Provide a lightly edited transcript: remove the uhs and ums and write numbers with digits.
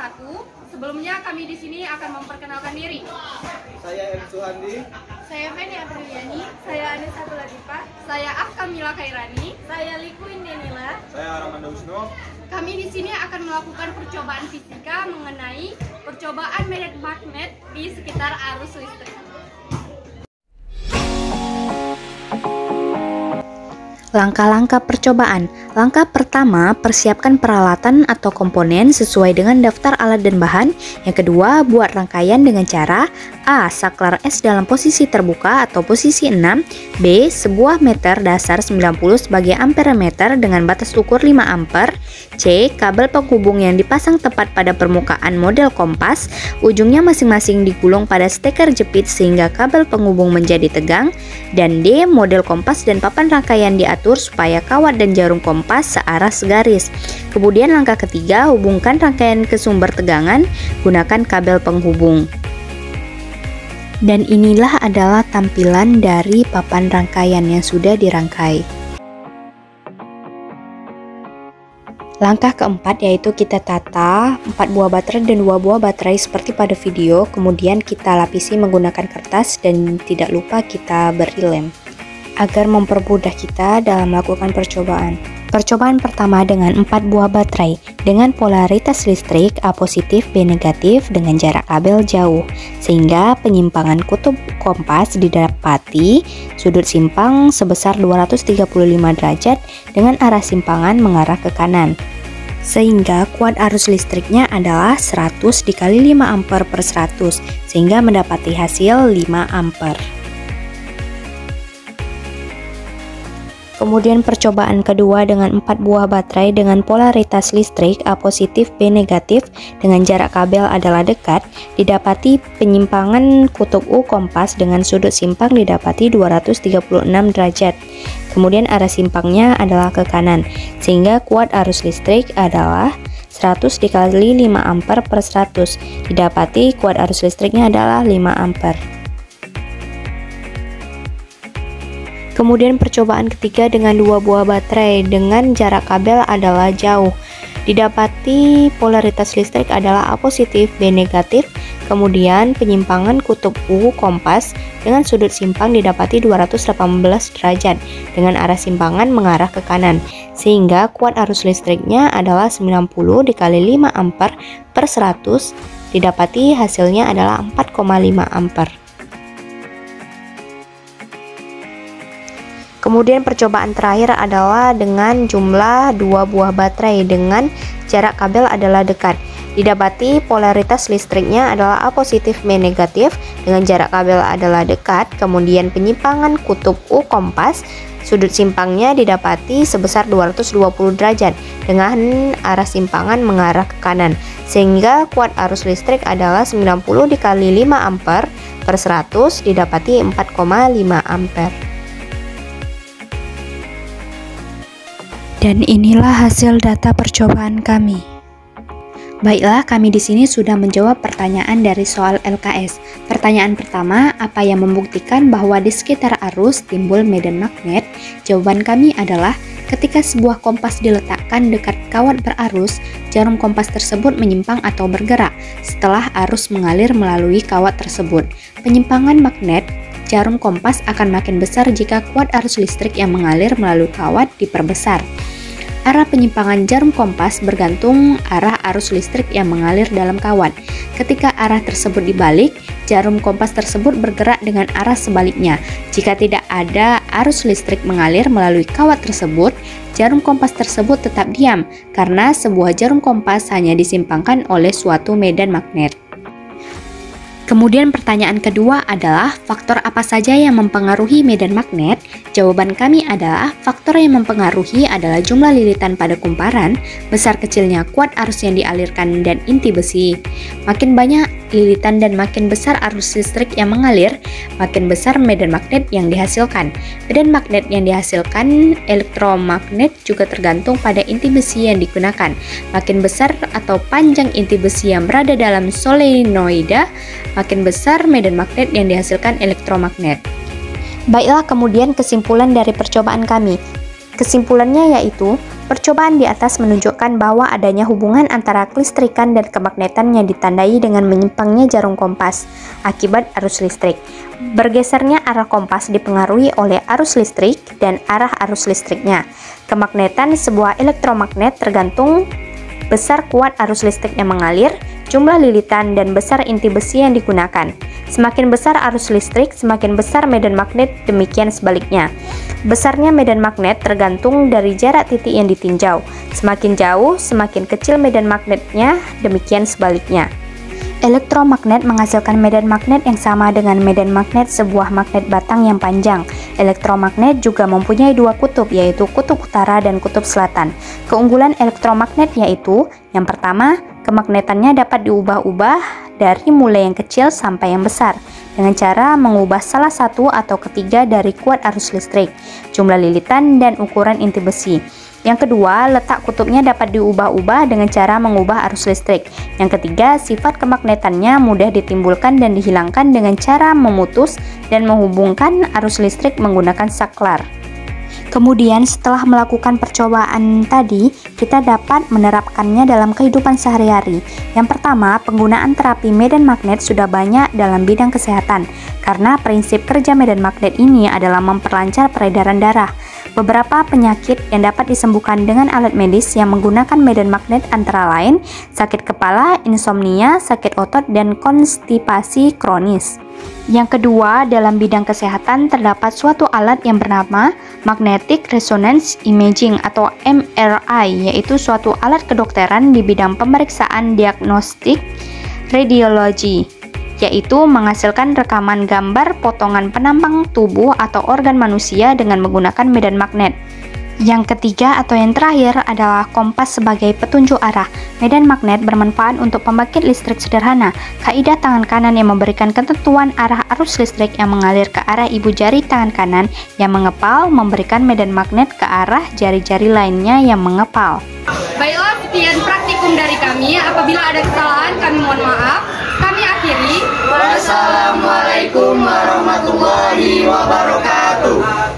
1. Sebelumnya kami di sini akan memperkenalkan diri. Saya M. Suhandi. Saya Feni Apriliani. Saya Anissa Latifah. Saya Afkamila Khairani. Saya Likuin Denila. Saya Aramanda Wisnu. Kami di sini akan melakukan percobaan fisika mengenai percobaan medan magnet di sekitar arus listrik. Langkah-langkah percobaan. Langkah pertama, persiapkan peralatan atau komponen sesuai dengan daftar alat dan bahan. Yang kedua, buat rangkaian dengan cara A. Saklar es dalam posisi terbuka atau posisi 6. B. Sebuah meter dasar 90 sebagai amperemeter dengan batas ukur 5 ampere. C. Kabel penghubung yang dipasang tepat pada permukaan model kompas. Ujungnya masing-masing digulung pada steker jepit sehingga kabel penghubung menjadi tegang. Dan D. Model kompas dan papan rangkaian diatur supaya kawat dan jarum kompas searah segaris. Kemudian langkah ketiga, hubungkan rangkaian ke sumber tegangan, gunakan kabel penghubung. Dan inilah adalah tampilan dari papan rangkaian yang sudah dirangkai. Langkah keempat yaitu kita tata 4 buah baterai dan 2 buah baterai seperti pada video, kemudian kita lapisi menggunakan kertas dan tidak lupa kita beri lem agar mempermudah kita dalam melakukan percobaan. Percobaan pertama dengan 4 buah baterai dengan polaritas listrik A positif B negatif dengan jarak kabel jauh, sehingga penyimpangan kutub kompas didapati sudut simpang sebesar 235 derajat dengan arah simpangan mengarah ke kanan, sehingga kuat arus listriknya adalah 100 dikali 5 ampere per 100 sehingga mendapati hasil 5 ampere. Kemudian percobaan kedua dengan 4 buah baterai dengan polaritas listrik A positif B negatif dengan jarak kabel adalah dekat, didapati penyimpangan kutub U kompas dengan sudut simpang didapati 236 derajat. Kemudian arah simpangnya adalah ke kanan, sehingga kuat arus listrik adalah 100 dikali 5 ampere per 100, didapati kuat arus listriknya adalah 5 ampere. Kemudian percobaan ketiga dengan 2 buah baterai dengan jarak kabel adalah jauh, didapati polaritas listrik adalah A positif B negatif, kemudian penyimpangan kutub U kompas dengan sudut simpang didapati 218 derajat dengan arah simpangan mengarah ke kanan, sehingga kuat arus listriknya adalah 90 dikali 5 ampere per 100, didapati hasilnya adalah 4,5 ampere. Kemudian percobaan terakhir adalah dengan jumlah 2 buah baterai dengan jarak kabel adalah dekat, didapati polaritas listriknya adalah A positif B negatif dengan jarak kabel adalah dekat, kemudian penyimpangan kutub U kompas sudut simpangnya didapati sebesar 220 derajat dengan arah simpangan mengarah ke kanan, sehingga kuat arus listrik adalah 90 dikali 5 ampere per 100 didapati 4,5 ampere. Dan inilah hasil data percobaan kami. Baiklah, kami di sini sudah menjawab pertanyaan dari soal LKS. Pertanyaan pertama, apa yang membuktikan bahwa di sekitar arus timbul medan magnet? Jawaban kami adalah ketika sebuah kompas diletakkan dekat kawat berarus, jarum kompas tersebut menyimpang atau bergerak setelah arus mengalir melalui kawat tersebut. Penyimpangan magnet jarum kompas akan makin besar jika kuat arus listrik yang mengalir melalui kawat diperbesar. Arah penyimpangan jarum kompas bergantung arah arus listrik yang mengalir dalam kawat. Ketika arah tersebut dibalik, jarum kompas tersebut bergerak dengan arah sebaliknya. Jika tidak ada arus listrik mengalir melalui kawat tersebut, jarum kompas tersebut tetap diam karena sebuah jarum kompas hanya disimpangkan oleh suatu medan magnet. Kemudian pertanyaan kedua adalah faktor apa saja yang mempengaruhi medan magnet? Jawaban kami adalah faktor yang mempengaruhi adalah jumlah lilitan pada kumparan, besar kecilnya kuat arus yang dialirkan dan inti besi. Makin banyak lilitan dan makin besar arus listrik yang mengalir, makin besar medan magnet yang dihasilkan. Medan magnet yang dihasilkan elektromagnet juga tergantung pada inti besi yang digunakan. Makin besar atau panjang inti besi yang berada dalam solenoida, makin besar medan magnet yang dihasilkan elektromagnet. Baiklah, kemudian kesimpulan dari percobaan kami. Kesimpulannya yaitu Percobaan di atas menunjukkan bahwa adanya hubungan antara kelistrikan dan kemagnetan yang ditandai dengan menyimpangnya jarum kompas akibat arus listrik. Bergesernya arah kompas dipengaruhi oleh arus listrik dan arah arus listriknya. Kemagnetan sebuah elektromagnet tergantung besar kuat arus listrik yang mengalir, jumlah lilitan, dan besar inti besi yang digunakan. Semakin besar arus listrik, semakin besar medan magnet, demikian sebaliknya. Besarnya medan magnet tergantung dari jarak titik yang ditinjau. Semakin jauh, semakin kecil medan magnetnya, demikian sebaliknya. Elektromagnet menghasilkan medan magnet yang sama dengan medan magnet sebuah magnet batang yang panjang. Elektromagnet juga mempunyai dua kutub, yaitu kutub utara dan kutub selatan. Keunggulan elektromagnet yaitu, yang pertama, kemagnetannya dapat diubah-ubah dari mulai yang kecil sampai yang besar, dengan cara mengubah salah satu atau ketiga dari kuat arus listrik, jumlah lilitan, dan ukuran inti besi. Yang kedua, letak kutubnya dapat diubah-ubah dengan cara mengubah arus listrik. Yang ketiga, sifat kemagnetannya mudah ditimbulkan dan dihilangkan dengan cara memutus dan menghubungkan arus listrik menggunakan saklar. Kemudian setelah melakukan percobaan tadi, kita dapat menerapkannya dalam kehidupan sehari-hari. Yang pertama, penggunaan terapi medan magnet sudah banyak dalam bidang kesehatan, karena prinsip kerja medan magnet ini adalah memperlancar peredaran darah. Beberapa penyakit yang dapat disembuhkan dengan alat medis yang menggunakan medan magnet antara lain sakit kepala, insomnia, sakit otot, dan konstipasi kronis. Yang kedua, dalam bidang kesehatan terdapat suatu alat yang bernama Magnetic Resonance Imaging atau MRI, yaitu suatu alat kedokteran di bidang pemeriksaan diagnostik radiologi, yaitu menghasilkan rekaman gambar potongan penampang tubuh atau organ manusia dengan menggunakan medan magnet. Yang ketiga atau yang terakhir adalah kompas sebagai petunjuk arah. Medan magnet bermanfaat untuk pembangkit listrik sederhana. Kaidah tangan kanan yang memberikan ketentuan arah arus listrik yang mengalir ke arah ibu jari tangan kanan yang mengepal memberikan medan magnet ke arah jari-jari lainnya yang mengepal. Baiklah, sekian praktikum dari kami. Apabila ada kesalahan, kami mohon maaf. Kami akhiri. Wassalamualaikum warahmatullahi wabarakatuh.